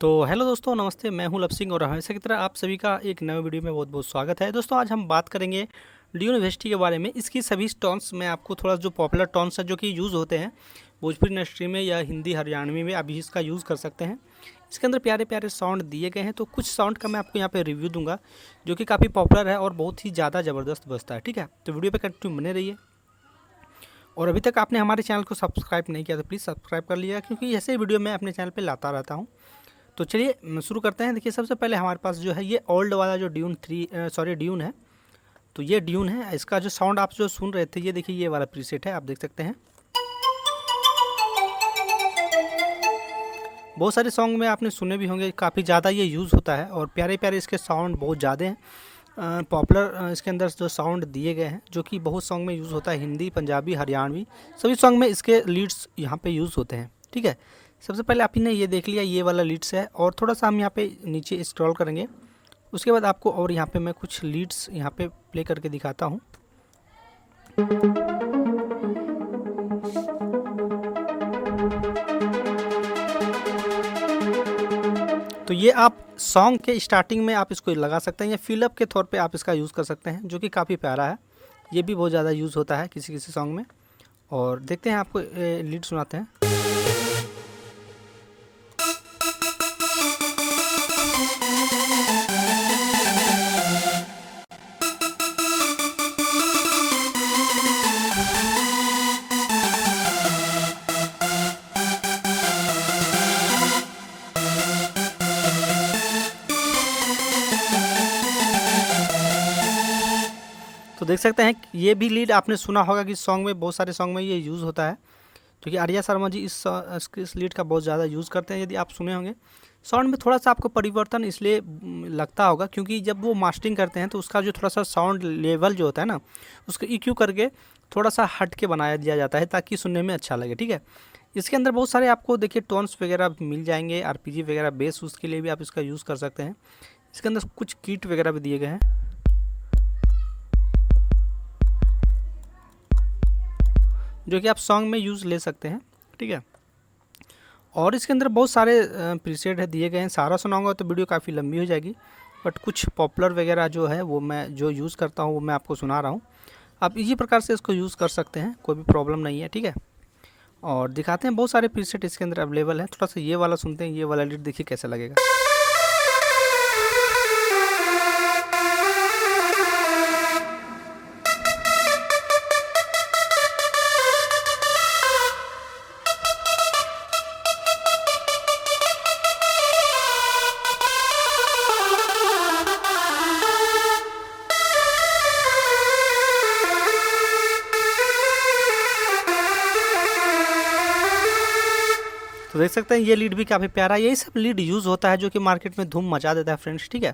तो हेलो दोस्तों, नमस्ते। मैं हूं लव सिंह और हमेशा की तरह आप सभी का एक नए वीडियो में बहुत बहुत स्वागत है। दोस्तों आज हम बात करेंगे ड्यून वेस्टी के बारे में। इसकी सभी टोन्स में आपको थोड़ा जो पॉपुलर टोन्स है जो कि यूज़ होते हैं भोजपुरी इंडस्ट्री में या हिंदी हरियाणवी में, आप इसका यूज़ कर सकते हैं। इसके अंदर प्यारे प्यारे साउंड दिए गए हैं, तो कुछ साउंड का मैं आपको यहाँ पे रिव्यू दूंगा जो कि काफ़ी पॉपुलर है और बहुत ही ज़्यादा ज़बरदस्त बजता है। ठीक है, तो वीडियो पे कंटिन्यू बने रहिए। और अभी तक आपने हमारे चैनल को सब्सक्राइब नहीं किया तो प्लीज़ सब्सक्राइब कर लिया, क्योंकि ऐसे वीडियो मैं अपने चैनल पर लाता रहता हूँ। तो चलिए शुरू करते हैं। देखिए, सबसे पहले हमारे पास जो है ये ओल्ड वाला जो ड्यून है। तो ये ड्यून है। इसका जो साउंड आप जो सुन रहे थे, ये देखिए ये वाला प्रीसेट है, आप देख सकते हैं। बहुत सारे सॉन्ग में आपने सुने भी होंगे, काफ़ी ज़्यादा ये यूज़ होता है और प्यारे प्यारे इसके साउंड बहुत ज़्यादा हैं। पॉपुलर इसके अंदर जो साउंड दिए गए हैं जो कि बहुत सॉन्ग में यूज़ होता है, हिंदी, पंजाबी, हरियाणवी सभी सॉन्ग में इसके लीड्स यहाँ पे यूज़ होते हैं। ठीक है, सबसे पहले आपने ये देख लिया, ये वाला लीड्स है। और थोड़ा सा हम यहाँ पे नीचे स्क्रॉल करेंगे, उसके बाद आपको और यहाँ पे मैं कुछ लीड्स यहाँ पे प्ले करके दिखाता हूँ। तो ये आप सॉन्ग के स्टार्टिंग में आप इसको लगा सकते हैं या फिलअप के तौर पे आप इसका यूज़ कर सकते हैं, जो कि काफ़ी प्यारा है। ये भी बहुत ज़्यादा यूज़ होता है किसी किसी सॉन्ग में। और देखते हैं, आपको लीड सुनाते हैं। तो देख सकते हैं ये भी लीड आपने सुना होगा कि सॉन्ग में, बहुत सारे सॉन्ग में ये यूज़ होता है, क्योंकि आर्या शर्मा जी इस लीड का बहुत ज़्यादा यूज़ करते हैं। यदि आप सुने होंगे, साउंड में थोड़ा सा आपको परिवर्तन इसलिए लगता होगा क्योंकि जब वो मास्टरिंग करते हैं तो उसका जो थोड़ा सा साउंड लेवल जो होता है ना, उसको EQ करके थोड़ा सा हट के बनाया दिया जाता है ताकि सुनने में अच्छा लगे। ठीक है, इसके अंदर बहुत सारे आपको देखिए टोन्स वगैरह मिल जाएंगे, RPG वगैरह बेस, उसके लिए भी आप इसका यूज़ कर सकते हैं। इसके अंदर कुछ किट वगैरह भी दिए गए हैं जो कि आप सॉन्ग में यूज़ ले सकते हैं। ठीक है, और इसके अंदर बहुत सारे प्रीसेट है दिए गए हैं। सारा सुनाऊंगा तो वीडियो काफ़ी लंबी हो जाएगी, बट कुछ पॉपुलर वगैरह जो है वो मैं जो यूज़ करता हूँ वो मैं आपको सुना रहा हूँ। आप इसी प्रकार से इसको यूज़ कर सकते हैं, कोई भी प्रॉब्लम नहीं है। ठीक है, और दिखाते हैं, बहुत सारे प्रीसेट इसके अंदर अवेलेबल है। थोड़ा सा ये वाला सुनते हैं, ये वाला लीड देखिए कैसा लगेगा। तो देख सकते हैं ये लीड भी काफ़ी प्यारा है। यही सब लीड यूज़ होता है जो कि मार्केट में धूम मचा देता है फ्रेंड्स। ठीक है,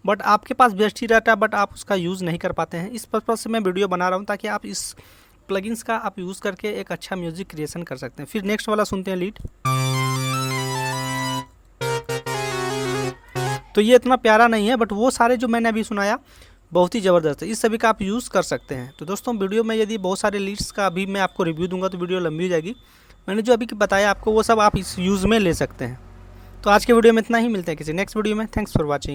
बट आपके पास बेस्ट ही रहता है, बट आप उसका यूज़ नहीं कर पाते हैं। इस पर्पज़ से मैं वीडियो बना रहा हूँ ताकि आप इस प्लगइन्स का आप यूज़ करके एक अच्छा म्यूज़िक क्रिएशन कर सकते हैं। फिर नेक्स्ट वाला सुनते हैं लीड। तो ये इतना प्यारा नहीं है, बट वो सारे जो मैंने अभी सुनाया बहुत ही ज़बरदस्त है। इस सभी का आप यूज़ कर सकते हैं। तो दोस्तों वीडियो में यदि बहुत सारे लीड्स का अभी मैं आपको रिव्यू दूंगा तो वीडियो लंबी हो जाएगी। मैंने जो अभी बताया आपको वो सब आप इस यूज़ में ले सकते हैं। तो आज के वीडियो में इतना ही, मिलते हैं किसी नेक्स्ट वीडियो में। Thanks for watching.